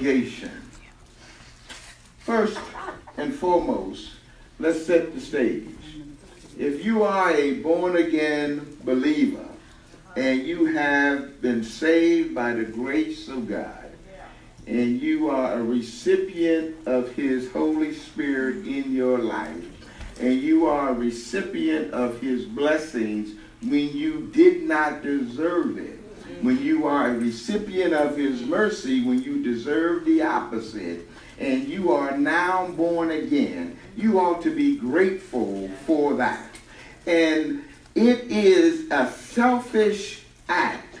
obligation. First and foremost, let's set the stage. If you are a born-again believer and you have been saved by the grace of God, and you are a recipient of His Holy Spirit in your life, and you are a recipient of His blessings when you did not deserve it, when you are a recipient of His mercy when you deserve the opposite, and you are now born again, you ought to be grateful for that. And it is a selfish act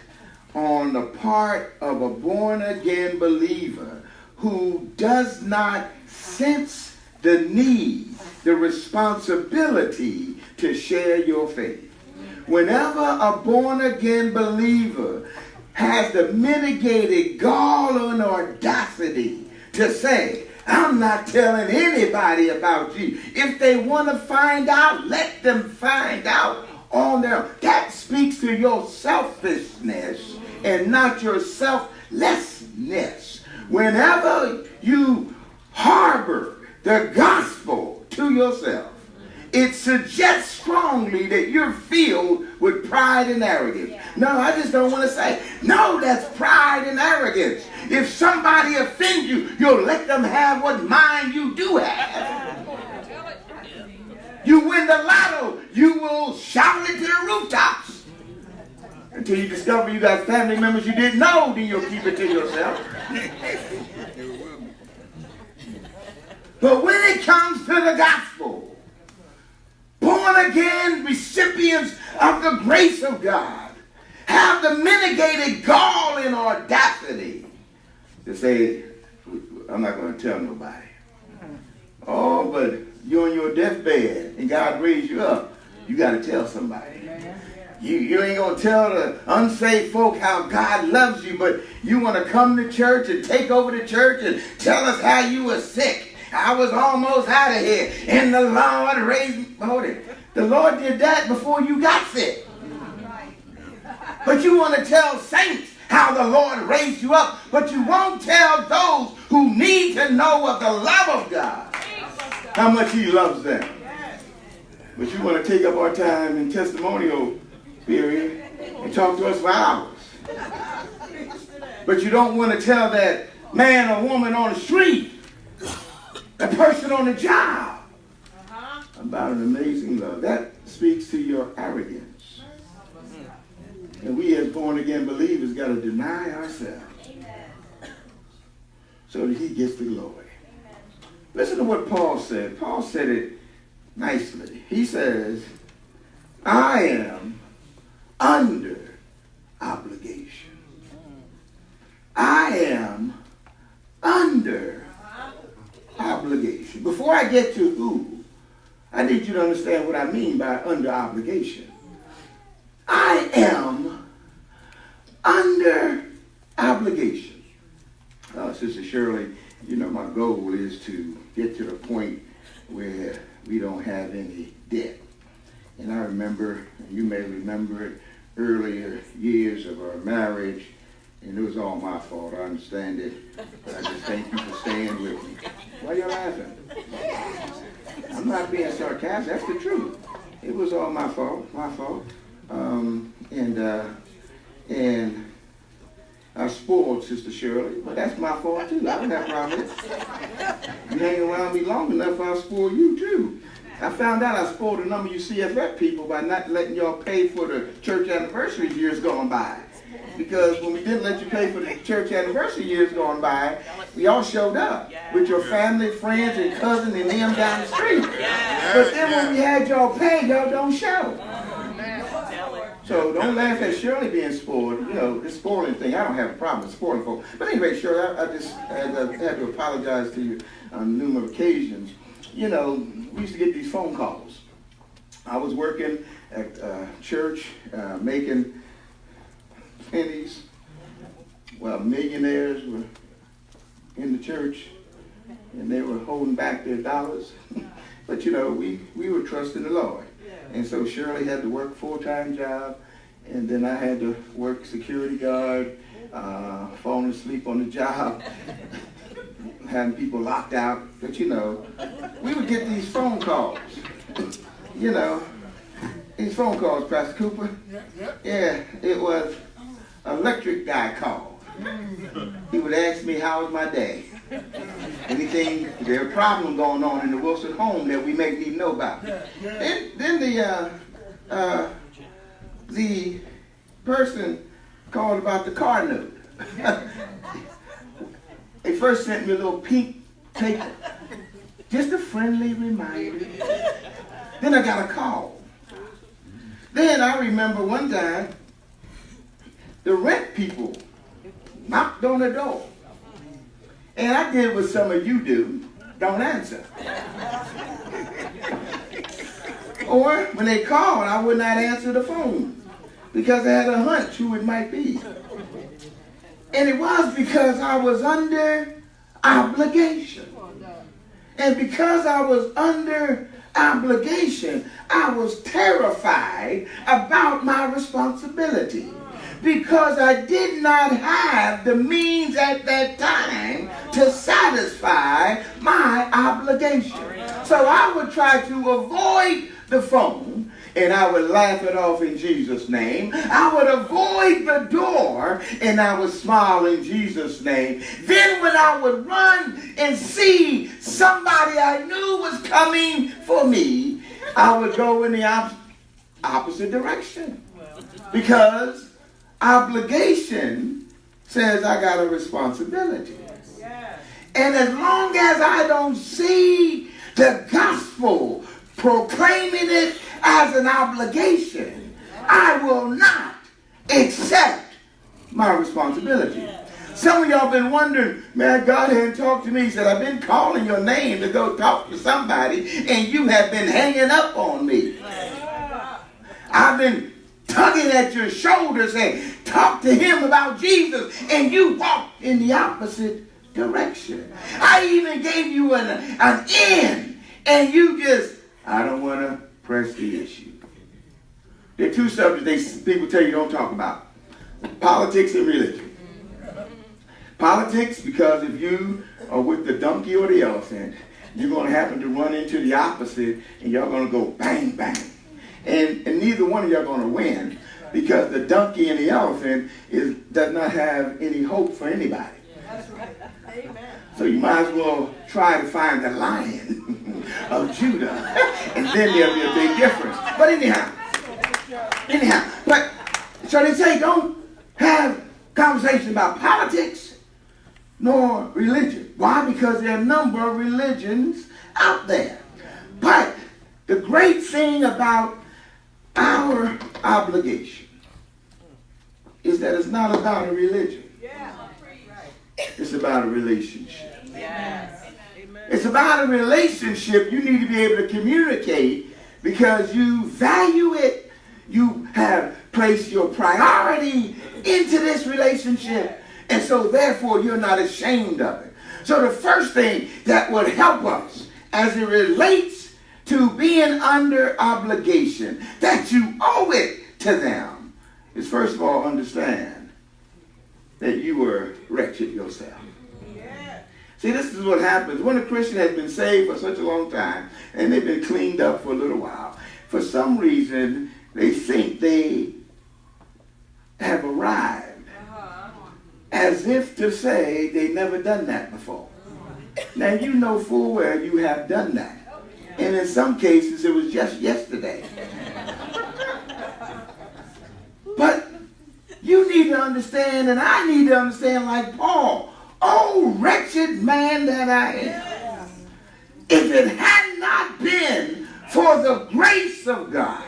on the part of a born-again believer who does not sense the need, the responsibility to share your faith. Whenever a born-again believer has the mitigated gall and audacity to say, I'm not telling anybody about you. If they want to find out, let them find out on their own. That speaks to your selfishness and not your selflessness. Whenever you harbor the gospel to yourself, it suggests strongly that you're filled with pride and arrogance. No, I just don't want to say, no, that's pride and arrogance. If somebody offends you, you'll let them have what mind you do have. You win the lotto, you will shout it to the rooftops. Until you discover you got family members you didn't know, then you'll keep it to yourself. But when it comes to the gospel, born-again recipients of the grace of God have the mitigated gall and audacity to say, I'm not going to tell nobody. Oh, but you're on your deathbed and God raised you up. You got to tell somebody. You ain't going to tell the unsaved folk how God loves you, but you want to come to church and take over the church and tell us how you were sick. I was almost out of here. And the Lord raised me. Hold it. The Lord did that before you got sick. But you want to tell saints how the Lord raised you up, but you won't tell those who need to know of the love of God, how much He loves them. But you want to take up our time in testimonial period and talk to us for hours. But you don't want to tell that man or woman on the street, that person on the job, about an amazing love. That speaks to your arrogance. And we as born-again believers got to deny ourselves so that He gets the glory. Listen to what Paul said. Paul said it nicely. He says, I am under obligation. I am under obligation. Before I get to who, I need you to understand what I mean by under obligation. I am under obligation. Sister Shirley, you know, my goal is to get to the point where we don't have any debt. And I remember, you may remember it, earlier years of our marriage, and it was all my fault. I understand it. But I just thank you for staying with me. Why are you laughing? I'm not being sarcastic. That's the truth. It was all my fault. And I spoiled Sister Shirley, but that's my fault too. I don't have a problem with it. You hang around me long enough, I'll spoil you too. I found out I spoiled a number of you CFF people by not letting y'all pay for the church anniversary years gone by. Because when we didn't let you pay for the church anniversary years gone by, we all showed up with your family, friends, and cousins and them down the street. But then when we had y'all pay, y'all don't show. So don't laugh at Shirley being spoiled. You know, this spoiling thing, I don't have a problem with spoiling folks. But anyway, Shirley, I just had to apologize to you on numerous occasions. You know, we used to get these phone calls. I was working at church, making pennies, while millionaires were in the church, and they were holding back their dollars. But you know, we were trusting the Lord. And so Shirley had to work a full-time job, and then I had to work security guard, falling asleep on the job. having people locked out. But you know, we would get these phone calls. You know, these phone calls, Pastor Cooper. Yeah, it was an electric guy called. He would ask me, how was my day? Anything, there's a problem going on in the Wilson home that we may need to know about. Then the person called about the car note. They first sent me a little pink paper, just a friendly reminder. Then I got a call. Then I remember one time, the rent people knocked on the door. And I did what some of you do, don't answer. Or when they called, I would not answer the phone because I had a hunch who it might be. And it was because I was under obligation. And because I was under obligation, I was terrified about my responsibility. Because I did not have the means at that time to satisfy my obligation. So I would try to avoid the phone, and I would laugh it off in Jesus' name. I would avoid the door, and I would smile in Jesus' name. Then when I would run and see somebody I knew was coming for me, I would go in the opposite direction. Because obligation says I got a responsibility. And as long as I don't see the gospel proclaiming it as an obligation, I will not accept my responsibility. Some of y'all been wondering, man, God hadn't talked to me. He said, I've been calling your name to go talk to somebody, and you have been hanging up on me. I've been tugging at your shoulder saying, talk to him about Jesus, and you walked in the opposite direction. I even gave you an in, and you just, I don't want to press the issue. There are two subjects people tell you don't talk about: politics and religion. Politics, because if you are with the donkey or the elephant, you're going to happen to run into the opposite, and y'all going to go bang, bang. And neither one of y'all going to win, because the donkey and the elephant does not have any hope for anybody. That's right. Amen. So you might as well try to find the lion of Judah, and then there'll be a big difference. But anyhow, but so they say don't have conversation about politics nor religion. Why? Because there are a number of religions out there. But the great thing about our obligation is that it's not about a religion. It's about a relationship. It's about a relationship you need to be able to communicate because you value it. You have placed your priority into this relationship, and so therefore you're not ashamed of it. So the first thing that would help us as it relates to being under obligation, that you owe it to them, is first of all understand that you were wretched yourself. See, this is what happens when a Christian has been saved for such a long time and they've been cleaned up for a little while. For some reason, they think they have arrived, as if to say they've never done that before. Now, you know full well you have done that. And in some cases, it was just yesterday. But you need to understand, and I need to understand like Paul, oh, wretched man that I am. If it had not been for the grace of God,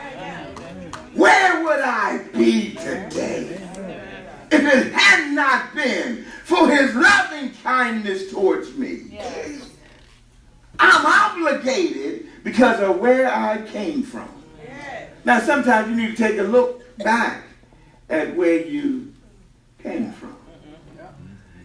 where would I be today? If it had not been for his loving kindness towards me. I'm obligated because of where I came from. Now, sometimes you need to take a look back at where you came from.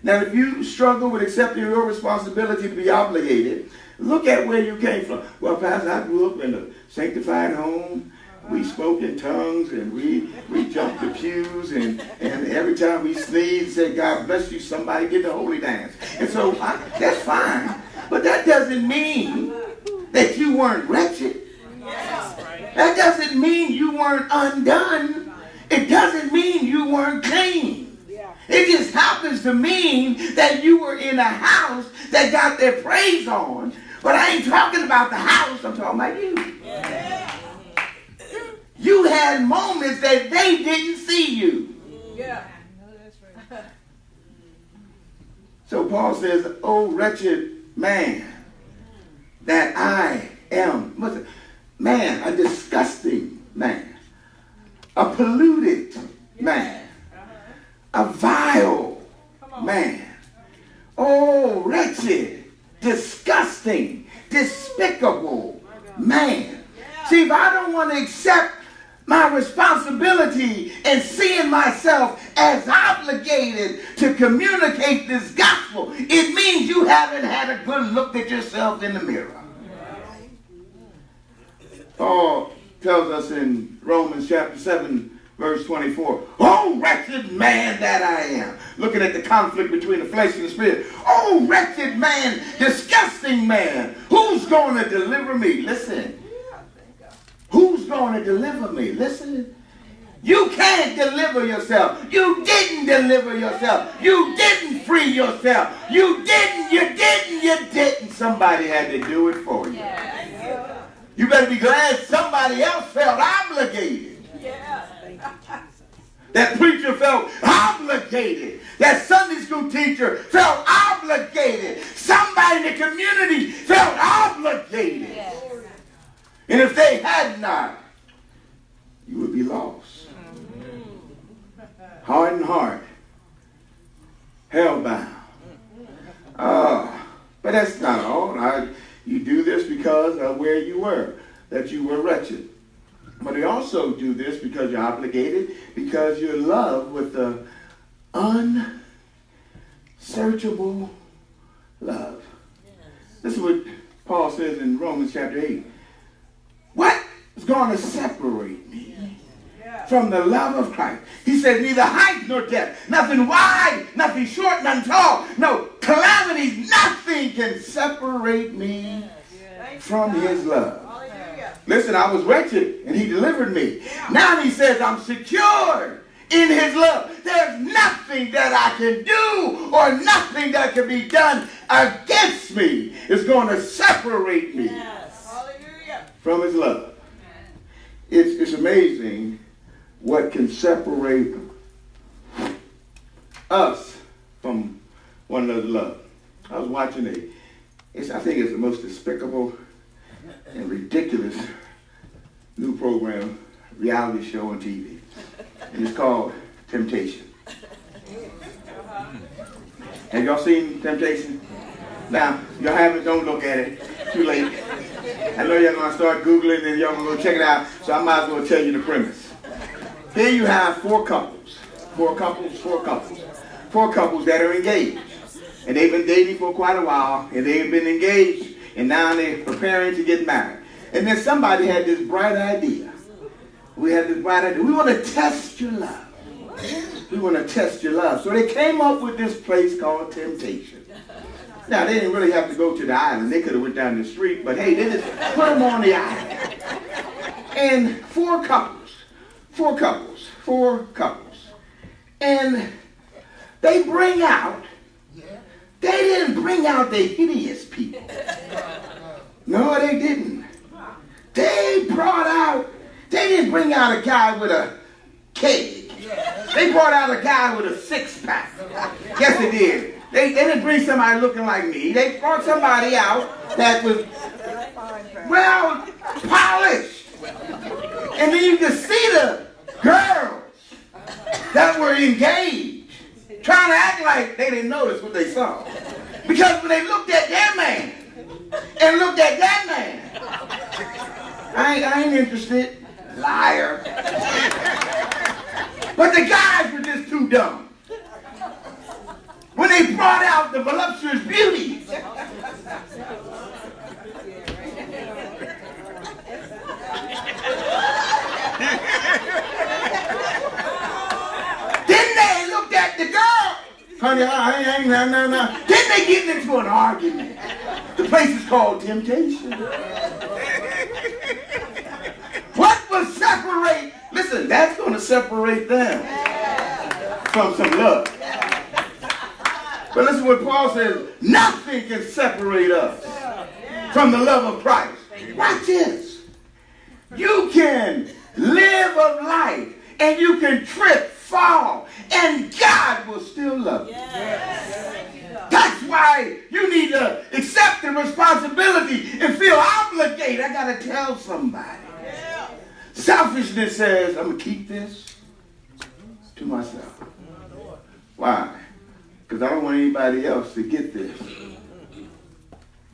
Now, if you struggle with accepting your responsibility to be obligated, look at where you came from. Well, Pastor, I grew up in a sanctified home. We spoke in tongues, and we jumped the pews, and every time we sneezed, said, God bless you, somebody get the holy dance. And so that's fine. doesn't mean that you weren't wretched. That doesn't mean you weren't undone. It doesn't mean you weren't clean. It just happens to mean that you were in a house that got their praise on. But I ain't talking about the house. I'm talking about you. You had moments that they didn't see you. So Paul says, oh, wretched man that I am. Man, a disgusting man. A polluted man. A vile man. Oh, wretched, disgusting, despicable man. See, if I don't want to accept my responsibility and seeing myself as obligated to communicate this gospel, it means you haven't had a good look at yourself in the mirror. Paul tells us in Romans chapter 7, verse 24, oh, wretched man that I am. Looking at the conflict between the flesh and the spirit. Oh, wretched man, disgusting man. Who's going to deliver me? Listen. Who's going to deliver me? Listen. You can't deliver yourself. You didn't deliver yourself. You didn't free yourself. You didn't. Somebody had to do it for you. You better be glad somebody else felt obligated. That preacher felt obligated. That Sunday school teacher felt obligated. Somebody in the community felt obligated. And if they had not, you would be lost. Heart and heart. Hellbound. But that's not all. You do this because of where you were, that you were wretched. But you also do this because you're obligated, because you're loved with the unsearchable love. This is what Paul says in Romans chapter 8. What is going to separate me from the love of Christ? He says neither height nor depth, nothing wide, nothing short, nothing tall, no calamities, nothing can separate me from his love. Listen, I was wretched and he delivered me. Now he says I'm secured in his love. There's nothing that I can do or nothing that can be done against me is going to separate me from his love. It's amazing what can separate us from one another's love. I was watching I think it's the most despicable and ridiculous new program, reality show on TV. And it's called Temptation. Have y'all seen Temptation? Now, y'all haven't, don't look at it. Too late. I know y'all going to start Googling and y'all going to go check it out, so I might as well tell you the premise. Here you have four couples that are engaged. And they've been dating for quite a while, and they've been engaged, and now they're preparing to get married. And then somebody had this bright idea. We want to test your love. We want to test your love. So they came up with this place called Temptation. Now, they didn't really have to go to the island. They could have went down the street, but hey, they just put them on the island. And four couples. And they didn't bring out the hideous people. No, they didn't. They didn't bring out a guy with a keg. They brought out a guy with a six-pack. Yes, they did. They didn't bring somebody looking like me. They brought somebody out that was, well, polished. And then you could see the girls that were engaged trying to act like they didn't notice what they saw. Because when they looked at their man and looked at that man, I ain't interested. Liar. But the guys were just too dumb. When they brought out the voluptuous beauty, then they looked at the girl. Honey, no. Then they get into an argument. The place is called temptation. What will separate? Listen, that's going to separate them from some love. But listen what Paul says, nothing can separate us from the love of Christ. Watch this. You can live a life and you can trip, fall, and God will still love you. That's why you need to accept the responsibility and feel obligated. I got to tell somebody. Selfishness says, I'm going to keep this to myself. Why? Because I don't want anybody else to get this.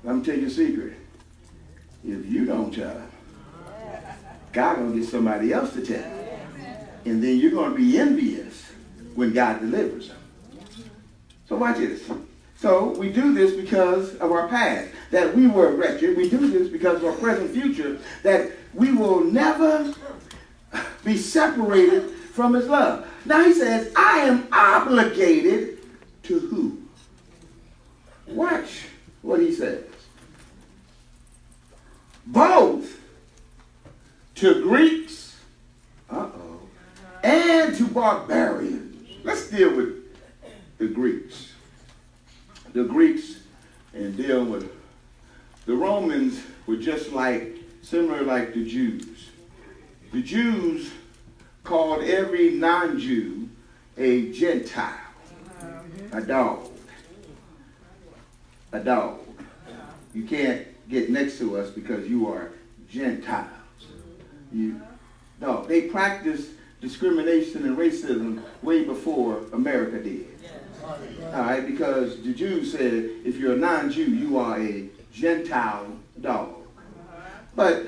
Let me tell you a secret. If you don't tell them, God going to get somebody else to tell you. And then you're going to be envious when God delivers them. So watch this. So we do this because of our past, that we were wretched. We do this because of our present future, that we will never be separated from his love. Now he says, I am obligated to who? Watch what he says. Both to Greeks, and to barbarians. Let's deal with the Greeks. The Greeks and deal with the Romans were just similar like the Jews. The Jews called every non-Jew a Gentile, a dog. A dog. You can't get next to us because you are Gentiles. No, they practiced discrimination and racism way before America did. All right, because the Jews said if you're a non-Jew, you are a Gentile dog. But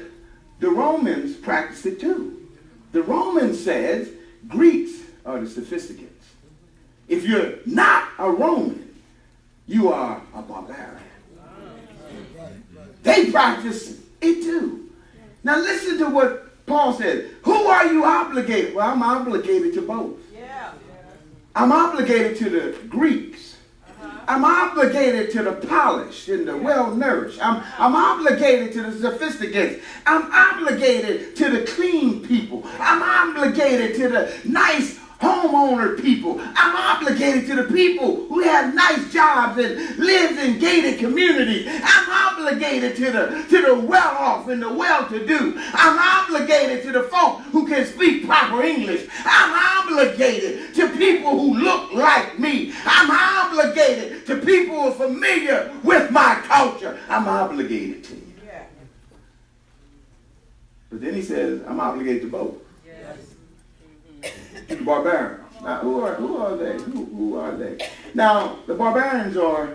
the Romans practiced it too. The Romans says Greeks are the sophisticates. If you're not a Roman, you are a barbarian. They practice it too. Now listen to what Paul said. Who are you obligated? Well, I'm obligated to both. I'm obligated to the Greeks. I'm obligated to the polished and the well-nourished. I'm obligated to the sophisticates. I'm obligated to the clean people. I'm obligated to the nice homeowner people. I'm obligated to the people who have nice jobs and live in gated communities. I'm obligated to the well-off and the well-to-do. I'm obligated to the folk who can speak proper English. I'm obligated to people who look like me. I'm obligated to people who are familiar with my culture. I'm obligated to you. But then he says, I'm obligated to both. To the barbarians. Now, who are they? Who are they? Now, the barbarians are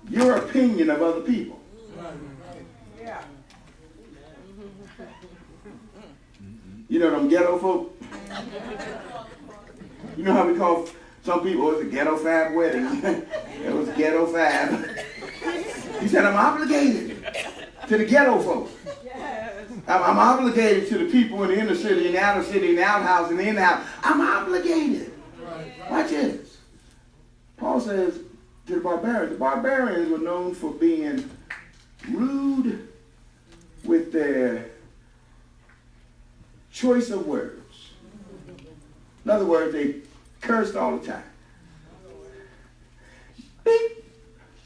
your opinion of other people. You know them ghetto folk? You know how we call some people, it was a ghetto fab wedding. It was ghetto fab. He said, I'm obligated to the ghetto folk. I'm obligated to the people in the inner city, in the outer city, in the outhouse, in the in-house. I'm obligated. Watch this. Paul says to the barbarians were known for being rude with their choice of words. In other words, they cursed all the time. Beep.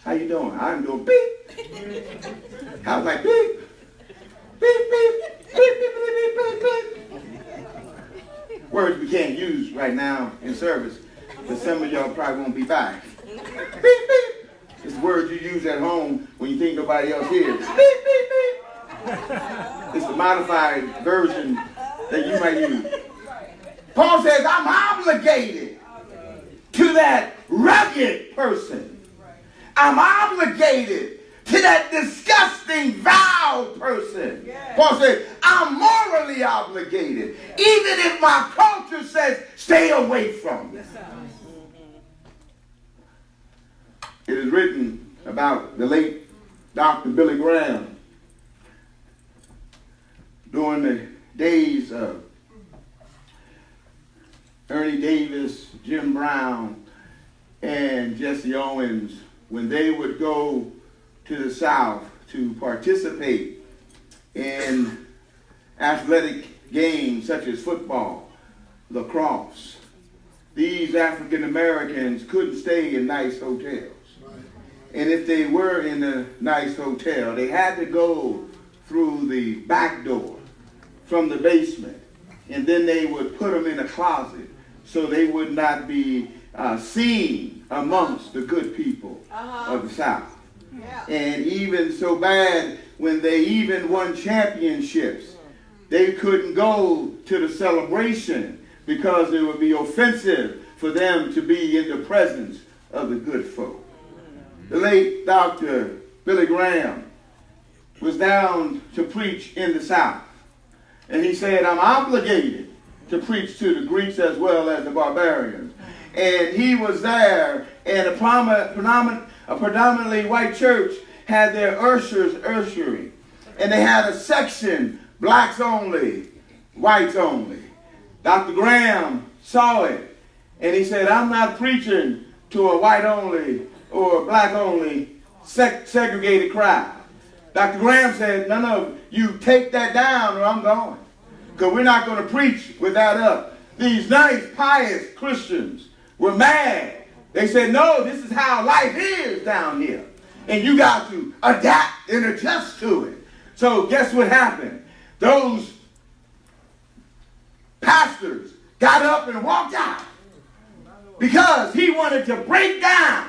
How you doing? I'm doing beep. I was like beep. Beep, beep, beep, beep, beep, beep, beep. Words we can't use right now in service, but some of y'all probably won't be by. Beep, beep. It's words you use at home when you think nobody else hears. Beep, beep, beep. It's the modified version that you might use. Paul says, I'm obligated to that rugged person. I'm obligated to that disgusting, vile person. Paul says, I'm morally obligated, even if my culture says, stay away from it. It is written about the late Dr. Billy Graham during the days of Ernie Davis, Jim Brown, and Jesse Owens, when they would go to to the South to participate in athletic games such as football, lacrosse. These African Americans couldn't stay in nice hotels. And if they were in a nice hotel, they had to go through the back door from the basement. And then they would put them in a closet so they would not be seen amongst the good people of the South. Yeah. And even so bad, when they even won championships, they couldn't go to the celebration because it would be offensive for them to be in the presence of the good folk. The late Dr. Billy Graham was down to preach in the South. And he said, I'm obligated to preach to the Greeks as well as the barbarians. And he was there, and a predominantly white church had their ushering. And they had a section, blacks only, whites only. Dr. Graham saw it, and he said, I'm not preaching to a white only or a black only segregated crowd. Dr. Graham said, no, you take that down or I'm going. Because we're not going to preach with that up. These nice, pious Christians were mad. They said, no, this is how life is down here. And you got to adapt and adjust to it. So guess what happened? Those pastors got up and walked out because he wanted to break down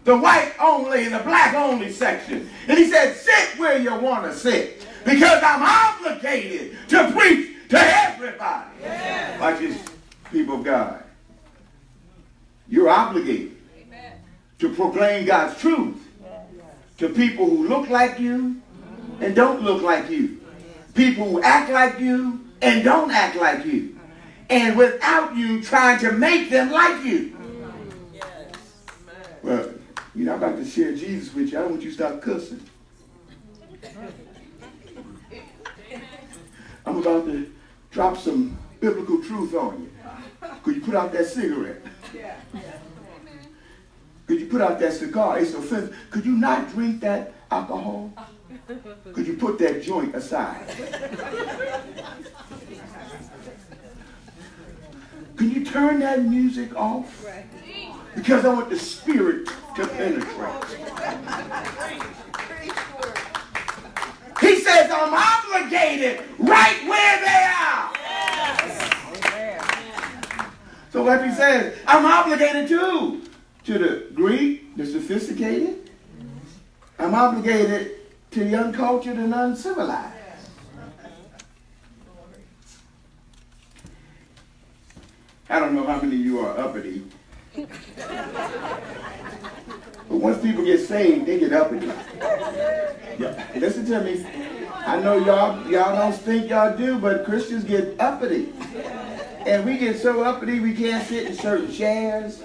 the white only and the black only section. And he said, sit where you want to sit because I'm obligated to preach to everybody. Yeah. Like his people of God. You're obligated to proclaim God's truth to people who look like you and don't look like you. People who act like you and don't act like you. And without you trying to make them like you. Well, I'm about to share Jesus with you. I don't want you to stop cussing. I'm about to drop some biblical truth on you. Could you put out that cigarette? Could you put out that cigar? It's offensive. Could you not drink that alcohol? Could you put that joint aside? Can you turn that music off? Because I want the Spirit to penetrate. He says, I'm obligated right where they are. So like he says, I'm obligated too. To the Greek, the sophisticated. I'm obligated to the uncultured and uncivilized. I don't know how many of you are uppity. But once people get saved, they get uppity. Yeah, listen to me. I know y'all don't think y'all do, but Christians get uppity. And we get so uppity we can't sit in certain chairs.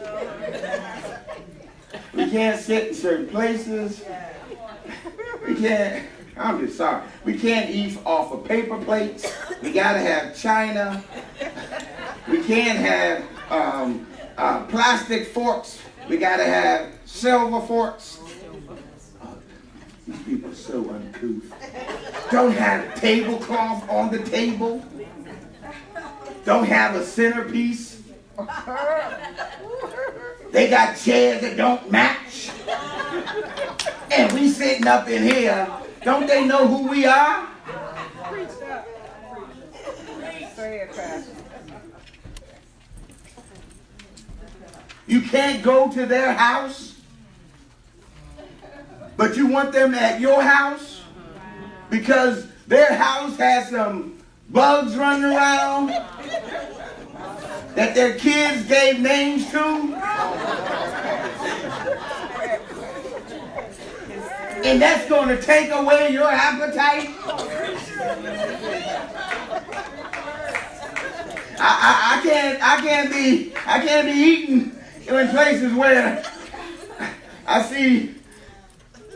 We can't sit in certain places. We can't, I'm just sorry. We can't eat off of paper plates. We gotta have china. We can't have plastic forks. We gotta have silver forks. Oh, these people are so uncouth. Don't have tablecloth on the table. Don't have a centerpiece. They got chairs that don't match. And we sitting up in here. Don't they know who we are? You can't go to their house, but you want them at your house because their house has some bugs running around that their kids gave names to. And that's going to take away your appetite. I can't be eating in places where I see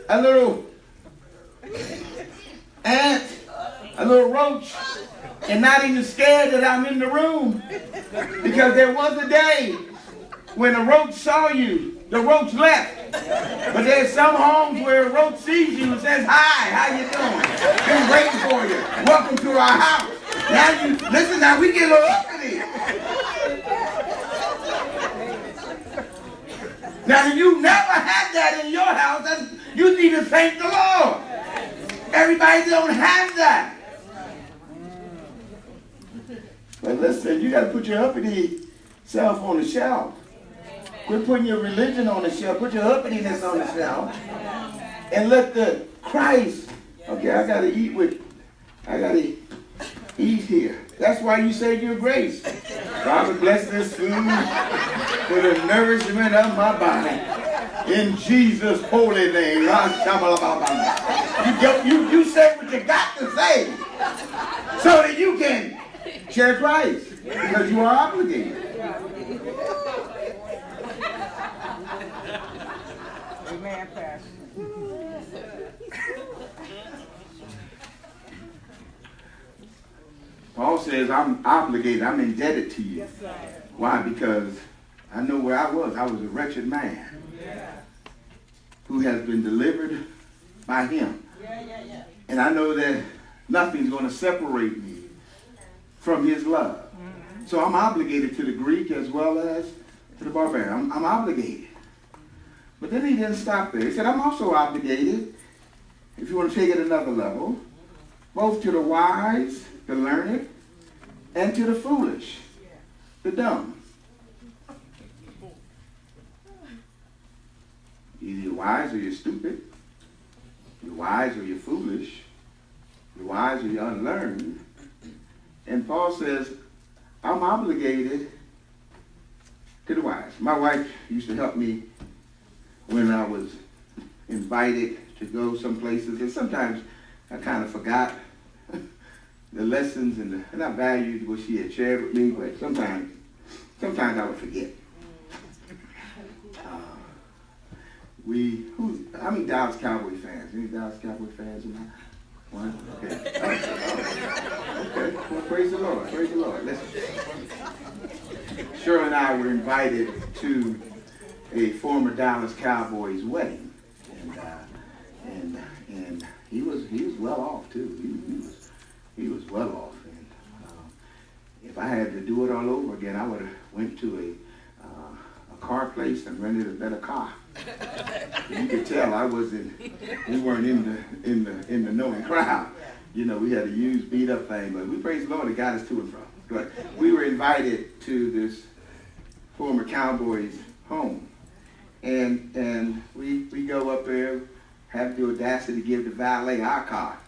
a little ant, a little roach, and not even scared that I'm in the room. Because there was a day When a roach saw you, the roach left. But there's some homes where a roach sees you and says, hi, how you doing? Been waiting for you. Welcome to our house. Now you, listen now, we get a little uppity. Now if you never had that in your house, you need to thank the Lord. Everybody don't have that. But listen, you got to put your uppity self on the shelf. Quit putting your religion on the shelf. Put your uppityness on the shelf. And let the Christ, okay, I got to eat here. That's why you say your grace. Father, bless this food for the nourishment of my body. In Jesus' holy name. You say what you got to say so that you can share Christ because you are obligated. Amen, Pastor. Paul says, I'm obligated, I'm indebted to you. Yes, sir. Why? Because I know where I was. I was a wretched man who has been delivered by him. And I know that nothing's going to separate me from his love. Mm-hmm. So I'm obligated to the Greek as well as to the barbarian. I'm obligated. But then he didn't stop there. He said, I'm also obligated, if you want to take it another level, both to the wise, the learned, and to the foolish, the dumb. Either you're wise or you're stupid. You're wise or you're foolish. You're wise or you're unlearned. And Paul says, I'm obligated to the wise. My wife used to help me when I was invited to go some places. And sometimes I kind of forgot the lessons and I valued what she had shared with me, but sometimes I would forget. How many Dallas Cowboy fans? Any Dallas Cowboy fans in that? One? Okay. Okay. Well, praise the Lord. Praise the Lord. Listen. Cheryl and I were invited to a former Dallas Cowboys wedding, and he was well off too. He was well off, and if I had to do it all over again, I would have went to a car place and rented a better car. You could tell we weren't in the knowing crowd. You know, we had a used beat up thing, but we praise the Lord that got us to and from. But we were invited to this former Cowboys home. And we go up there, have the audacity to give the valet our car.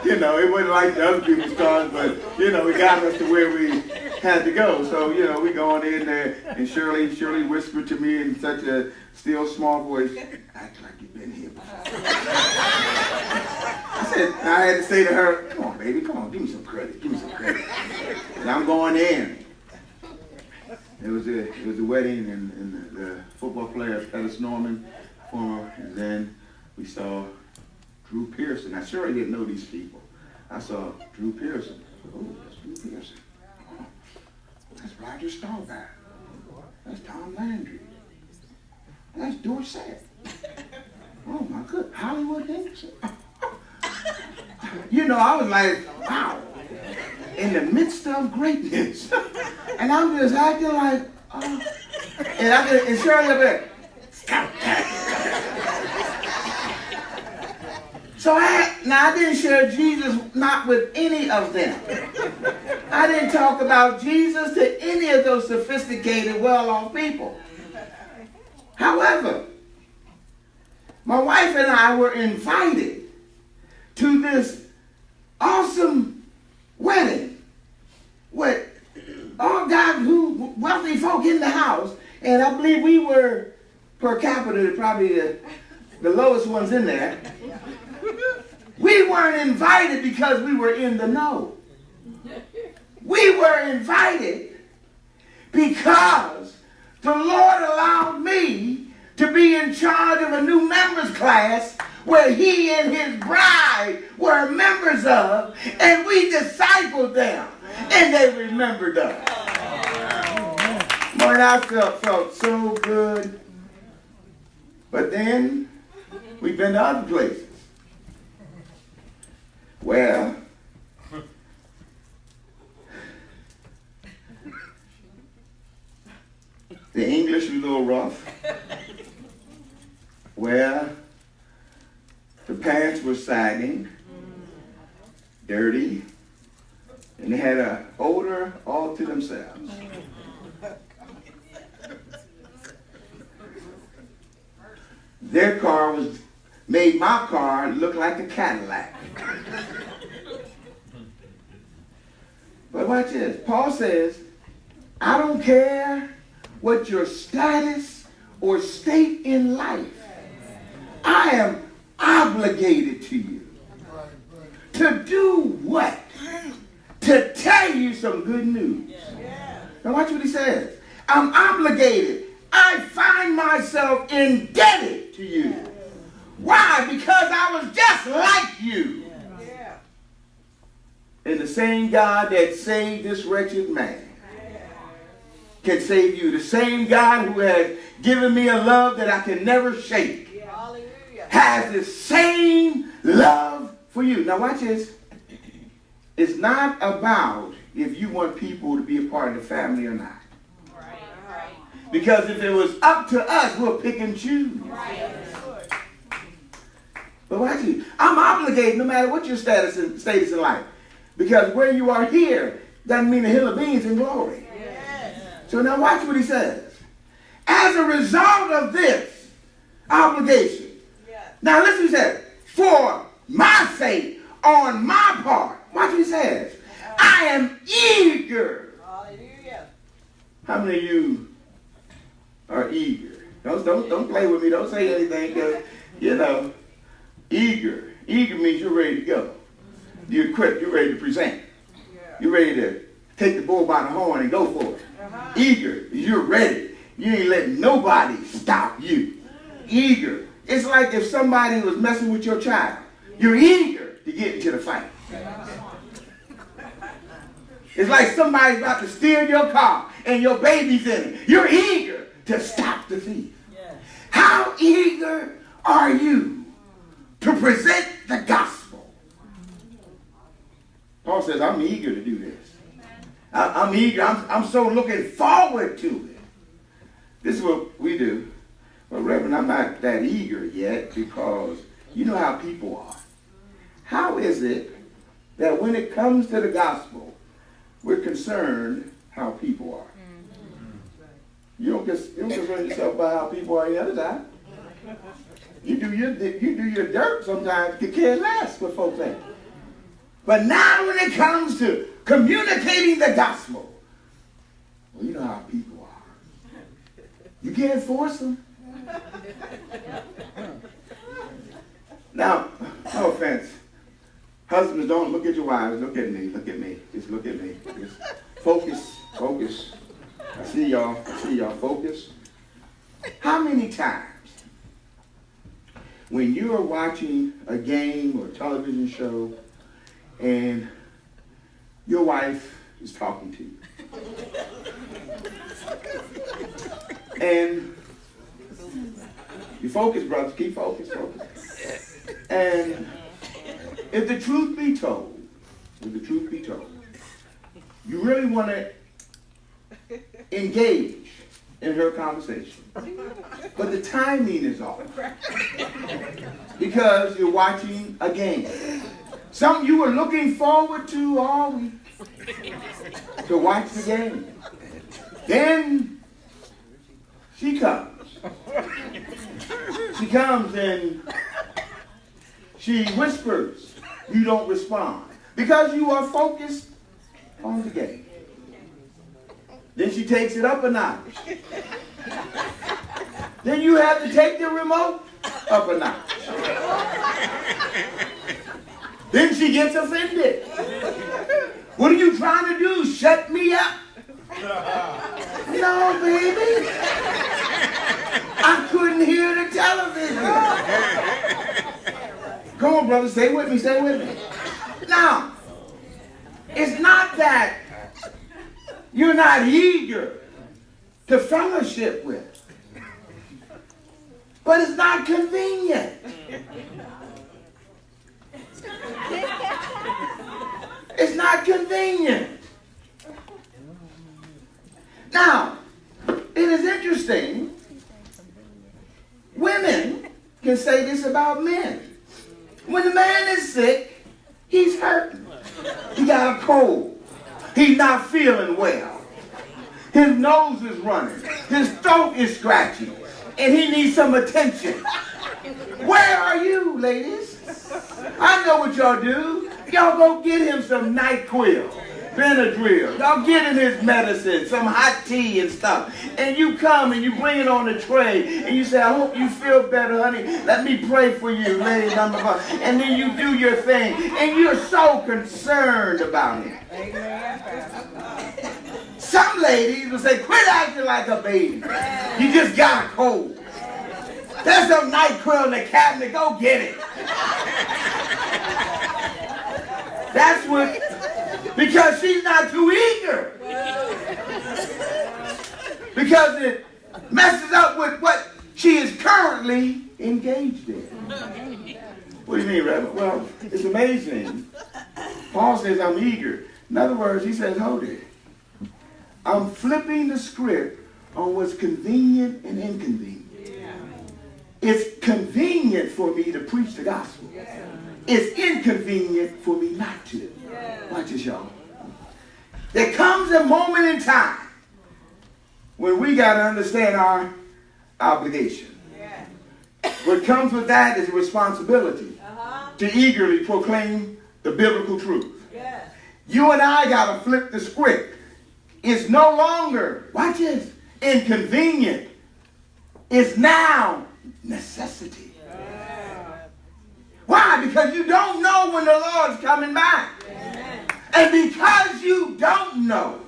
You know, it wasn't like the other people's cars, but, you know, it got us to where we had to go. So, you know, we going in there, and Shirley whispered to me in such a still small voice, act like you've been here before. I had to say to her, come on, baby, come on, give me some credit. And I'm going in. It was a wedding, and the football player, Pettis Norman, former, and then we saw Drew Pearson. I sure didn't know these people. I saw Drew Pearson. Oh, that's Drew Pearson. Oh, that's Roger Staubach. That's Tom Landry. That's Dorsett. Oh my good, Hollywood Henderson. You know, I was like, wow, in the midst of greatness. And I'm just acting like, oh. And Shirley up there, stop that. So I didn't share Jesus not with any of them. I didn't talk about Jesus to any of those sophisticated, well-off people. However, my wife and I were invited to this awesome wedding with all wealthy folk in the house, and I believe we were per capita probably the lowest ones in there. We weren't invited because we were in the know. We were invited because the Lord allowed me to be in charge of a new members class where he and his bride were members of, and we discipled them, and they remembered us. Man, I felt so good. But then we've been to other places where the English is a little rough, where the pants were sagging, dirty, and they had an odor all to themselves. Their car made my car look like a Cadillac. But watch this. Paul says, I don't care what your status or state in life. I am obligated to you. To do what? To tell you some good news. Now watch what he says. I'm obligated. I find myself indebted to you. Why? Because I was just like you. And the same God that saved this wretched man can save you. The same God who has given me a love that I can never shake has the same love for you. Now watch this. It's not about if you want people to be a part of the family or not. Because if it was up to us, we'll pick and choose. But watch it. I'm obligated no matter what your status in life. Because where you are here doesn't mean a hill of beans in glory. So now watch what he says. As a result of this obligation. Now listen what he says. For my sake, on my part. Watch what he says. I am eager. How many of you are eager? Don't play with me. Don't say anything because, eager. Eager means you're ready to go. You're equipped. You're ready to present. You're ready to take the bull by the horn and go for it. Eager. You're ready. You ain't letting nobody stop you. Eager. It's like if somebody was messing with your child. You're eager to get into the fight. It's like somebody's about to steal your car and your baby's in it. You're eager to stop the thief. How eager are you to present the gospel? Paul says, I'm eager to do this. I'm eager. I'm so looking forward to it. This is what we do. Well, Reverend, I'm not that eager yet because you know how people are. How is it that when it comes to the gospel, we're concerned how people are? You don't concern yourself by how people are the other time. You do your dirt sometimes. You care less what folks think. But now when it comes to communicating the gospel, well, you know how people are. You can't force them. Now, no offense. Husbands, don't look at your wives. Look at me. Look at me. Just look at me. Just focus. Focus. I see y'all. Focus. How many times when you are watching a game or a television show and your wife is talking to you and you focus, brothers, keep focused. And if the truth be told, you really want to engage in her conversation, but the timing is off because you're watching a game. Something you were looking forward to all week to watch the game. Then she comes. She comes and she whispers. You don't respond because you are focused on the game. Then she takes it up a notch. Then you have to take the remote up a notch. Then she gets offended. What are you trying to do? Shut me up? No, baby. I couldn't hear on, brother. Stay with me. Stay with me. Now, it's not that you're not eager to fellowship with, but it's not convenient. It's not convenient. Now, it is interesting. Women can say this about men. When the man is sick, he's hurting. He got a cold. He's not feeling well. His nose is running. His throat is scratchy. And he needs some attention. Where are you, ladies? I know what y'all do. Y'all go get him some NyQuil, Benadryl. Y'all get him his medicine, some hot tea and stuff. And you come and you bring it on the tray. And you say, I hope you feel better, honey. Let me pray for you, lady number one. And then you do your thing. And you're so concerned about him. Some ladies will say, quit acting like a baby. You just got a cold. There's some NyQuil in the cabinet. Go get it. That's what, because she's not too eager. Because it messes up with what she is currently engaged in. What do you mean, Reverend? Well, it's amazing. Paul says, I'm eager. In other words, he says, hold it. I'm flipping the script on what's convenient and inconvenient. It's convenient for me to preach the gospel. It's inconvenient for me not to. Watch this, y'all. There comes a moment in time when we got to understand our obligation. What comes with that is a responsibility to eagerly proclaim the biblical truth. You and I got to flip the script. It's no longer, watch this, inconvenient. It's now necessity. Why? Because you don't know when the Lord's coming back. And because you don't know,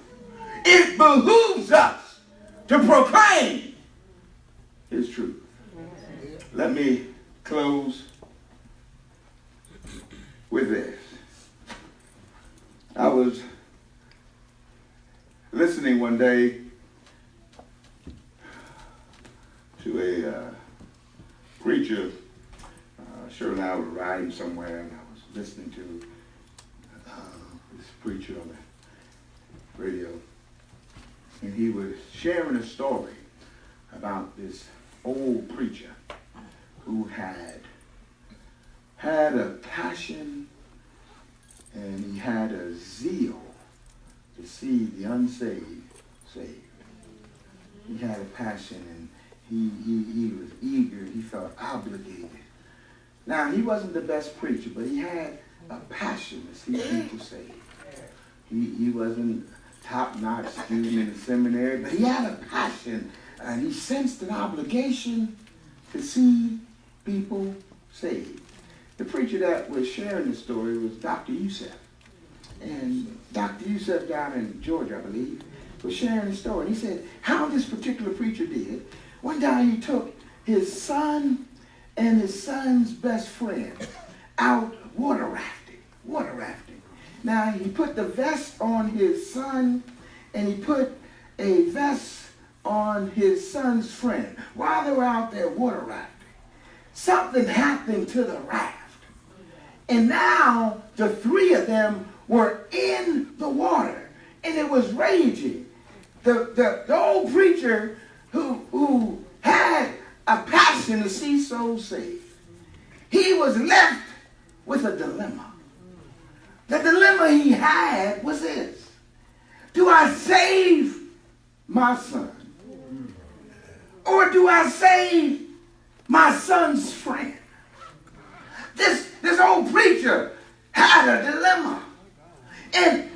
it behooves us to proclaim His truth. Let me close with this. I was listening one day to a preacher. Shirley and I were riding somewhere, and I was listening to this preacher on the radio, and he was sharing a story about this old preacher who had a passion and he had a zeal to see the unsaved saved. He had a passion and he was eager, he felt obligated. Now, he wasn't the best preacher, but he had a passion to see people saved. He wasn't top-notch student in the seminary, but he had a passion, and he sensed an obligation to see people saved. The preacher that was sharing the story was Dr. Youssef. And Dr. Youssef down in Georgia, I believe, was sharing the story. He said how this particular preacher did. One day he took his son and his son's best friend out water rafting. Now, he put the vest on his son, and he put a vest on his son's friend. While they were out there water rafting, something happened to the raft. And now, the three of them were in the water, and it was raging. The old preacher who had a passion to see souls saved, he was left with a dilemma. The dilemma he had was this: do I save my son? Or do I save my son's friend? This old preacher had a dilemma. And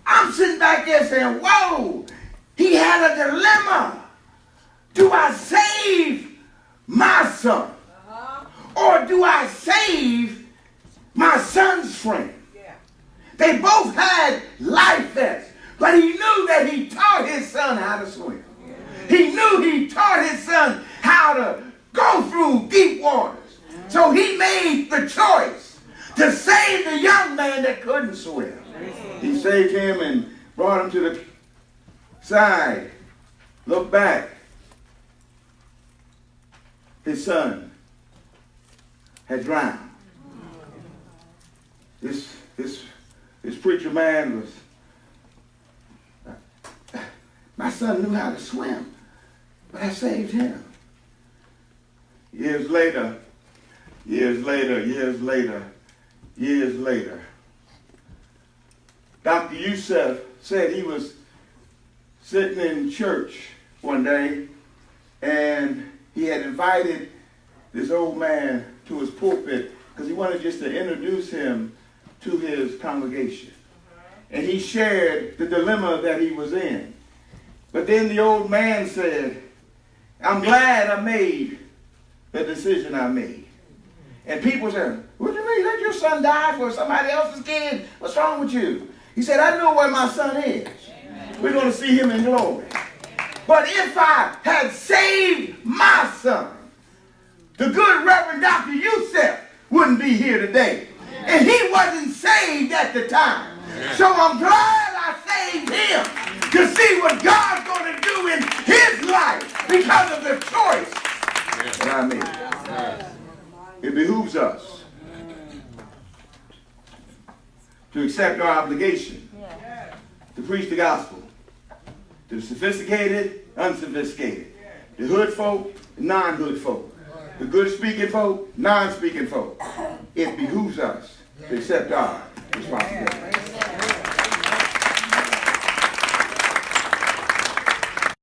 I'm sitting back there saying, whoa, he had a dilemma. Do I save my son? Or do I save my son's friend? They both had life vests, but he knew that he taught his son how to swim. He knew he taught his son how to go through deep waters. So he made the choice to save the young man that couldn't swim. He saved him and brought him to the side. Looked back. His son had drowned. This preacher man was, my son knew how to swim, but I saved him. Years later, Dr. Youssef said he was sitting in church one day, and he had invited this old man to his pulpit because he wanted just to introduce him to his congregation. And he shared the dilemma that he was in. But then the old man said, I'm glad I made the decision I made. And people said, what do you mean? Let your son die for somebody else's kid? What's wrong with you? He said, I know where my son is. We're going to see him in glory. But if I had saved my son, the good Reverend Dr. Youssef wouldn't be here today. And he wasn't saved at the time. So I'm glad I saved him to see what God's going to do in his life because of the choice that I made. It behooves us to accept our obligation to preach the gospel to the sophisticated, unsophisticated, the hood folk, the non-hood folk, the good-speaking folk, non-speaking folk. It behooves us to accept our responsibility.